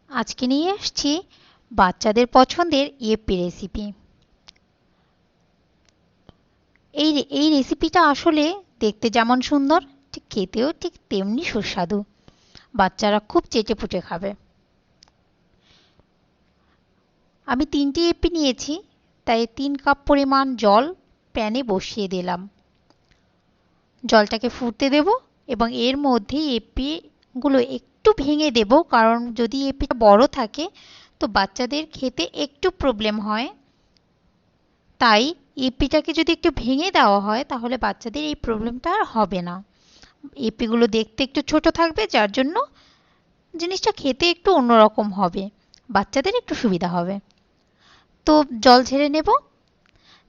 আজকে নিয়ে এসেছি বাচ্চাদের পছন্দের ইয়েপ্পি রেসিপি। এই রেসিপিটা আসলে দেখতে যেমন সুন্দর, ঠিক খেতেও ঠিক তেমনি সুস্বাদু। বাচ্চারা খুব চেটেপুটে খাবে। আমি 3টে ইয়েপ্পি নিয়েছি, তাই 3 কাপ পরিমাণ জল প্যানে বসিয়ে দিলাম। জলটাকে ফুটতে দেব এবং এর মধ্যে ইয়েপ্পিগুলো একটু ভেঙে দেব, কারণ যদি ইয়েপ্পিটা বড় থাকে তো বাচ্চাদের খেতে একটু প্রবলেম হয়। তাই ইপিটাকে যদি একটু ভেঙে দেওয়া হয় তাহলে বাচ্চাদের এই প্রবলেমটা আর হবে না। ইপিগুলো দেখতে একটু ছোট থাকবে, যার জন্য জিনিসটা খেতে একটু অন্যরকম হবে, বাচ্চাদের একটু সুবিধা হবে। তো জল ঝেড়ে নেব।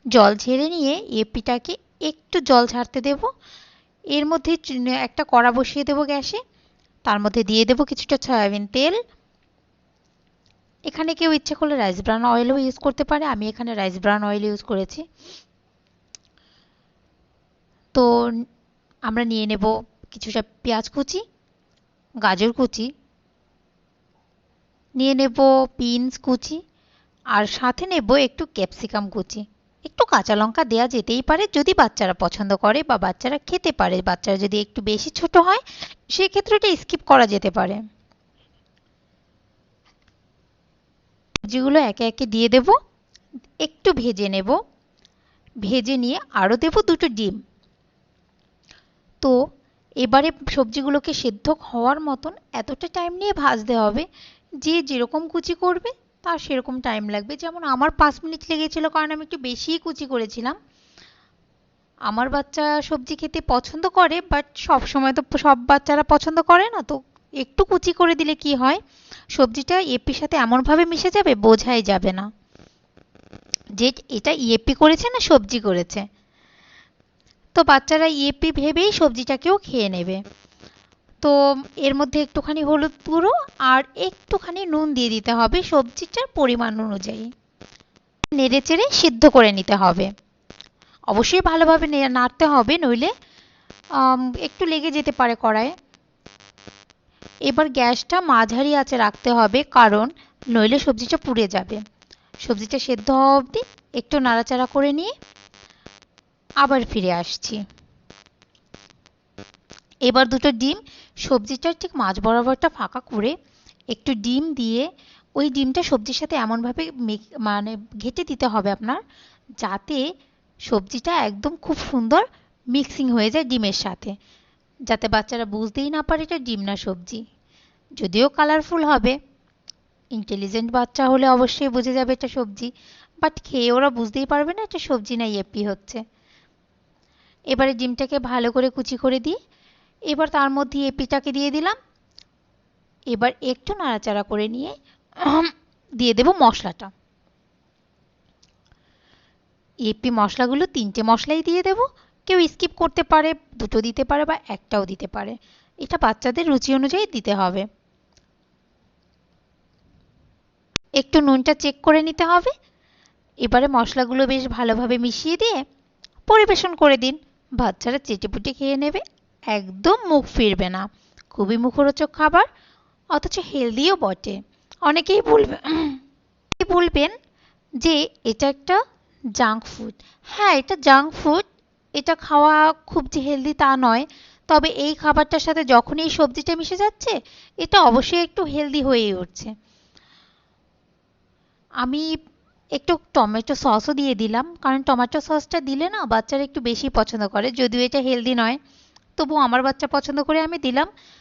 জল ঝেড়ে নিয়ে এপিটাকে একটু জল ছাড়তে দেব। এর মধ্যে একটা কড়া বসিয়ে দেব গ্যাসে। তার মধ্যে দিয়ে দেব কিছুটা সয়াবিন তেল। এখানে কেউ ইচ্ছে করলে রাইস ব্রান অয়েলও ইউজ করতে পারে, আমি এখানে রাইস ব্রান অয়েল ইউজ করেছি। তো আমরা নিয়ে নেব কিছুটা পেঁয়াজ কুচি, গাজর কুচি, নিয়ে নেব বিনস কুচি, আর সাথে নেব একটু ক্যাপসিকাম কুচি। একটু কাঁচা লঙ্কা দেওয়া যেতেই পারে যদি বাচ্চারা পছন্দ করে বা বাচ্চারা খেতে পারে। বাচ্চারা যদি একটু বেশি ছোট হয় সেক্ষেত্রে এটা স্কিপ করা যেতে পারে। সবজিগুলো একে একে দিয়ে দেব, একটু ভেজে নেব। ভেজে নিয়ে আরও দেব 2টো ডিম। তো এবারে সবজিগুলোকে সেদ্ধ হওয়ার মতন এতটা টাইম নিয়ে ভাজতে হবে, যে যেরকম কুচি করবে তার সেরকম টাইম লাগবে। যেমন আমার 5 মিনিট লেগেছিল, কারণ আমি একটু বেশিই কুচি করেছিলাম। আমার বাচ্চা সবজি খেতে পছন্দ করে, বাট সব সময় তো সব বাচ্চারা পছন্দ করে না। তো একটু কুচি করে দিলে কি হয়, সবজিটা ইয়েপির সাথে এমনভাবে মিশে যাবে বোঝাই যাবে না যে এটা ইয়েপি করেছে না সবজি করেছে। তো বাচ্চারা ইয়েপি ভেবেই সবজিটাকেও খেয়ে নেবে। তো এর মধ্যে একটুখানি হলুদ গুঁড়ো আর একটুখানি নুন দিয়ে দিতে হবে সবজিটার পরিমাণ অনুযায়ী। নেড়েচেড়ে সিদ্ধ করে নিতে হবে। অবশ্যই ভালোভাবে নাড়তে হবে, নইলে একটু লেগে যেতে পারে কড়াইয়ে। এবার গ্যাসটা মাঝারি আঁচে রাখতে হবে, কারণ নইলে সবজিটা পুড়ে যাবে। সবজিটা সেদ্ধ হওয়া অবধি একটু নাড়াচাড়া করে নিয়ে আবার ফিরে আসছি। এবার 2টো ডিম সবজিটার ঠিক মাঝ বরাবরটা ফাঁকা করে একটু ডিম দিয়ে ওই ডিমটা সবজির সাথে এমনভাবে মানে ঘেঁটে দিতে হবে আপনার, যাতে সবজিটা একদম খুব সুন্দর মিক্সিং হয়ে যায় ডিমের সাথে, যাতে বাচ্চারা বুঝতেই না পারে এটা ডিম না সবজি। যদিও কালারফুল হবে, ইন্টেলিজেন্ট বাচ্চা হলে অবশ্যই বুঝে যাবে এটা সবজি, বাট খেয়ে ওরা বুঝতেই পারবে না এটা সবজি না ইয়েপি হচ্ছে। এবারে ডিমটাকে ভালো করে কুচি করে দিয়ে এবার তার মধ্যে এপিটাকে দিয়ে দিলাম। এবার একটু নাড়াচাড়া করে নিয়ে দিয়ে দেব মশলাটা। এপি মশলাগুলো 3টে মশলাই দিয়ে দেব। কেউ স্কিপ করতে পারে, 2টো দিতে পারে বা একটাও দিতে পারে, এটা বাচ্চাদের রুচি অনুযায়ী দিতে হবে। একটু নুনটা চেক করে নিতে হবে। এবারে মশলাগুলো বেশ ভালোভাবে মিশিয়ে দিয়ে পরিবেশন করে দিন। বাচ্চারা চেটেপুটে খেয়ে নেবে, একদম মুখ ফিরবে না। খুবই মুখরোচক খাবার, অথচ হেলদিও বটে। অনেকেই বলবেন যে এটা একটা জাঙ্ক ফুড। হ্যাঁ, এটা জাঙ্ক ফুড, এটা খাওয়া খুব যে হেলদি তা নয়। তবে এই খাবারটার সাথে যখনই এই সবজিটা মিশে যাচ্ছে, এটা অবশ্যই একটু হেলদি হয়েই উঠছে। আমি একটু টমেটো সসও দিয়ে দিলাম, কারণ টমেটো সসটা দিলে না বাচ্চারা একটু বেশি পছন্দ করে। যদিও এটা হেলদি নয়, তবু আমার বাচ্চা পছন্দ করে আমি দিলাম।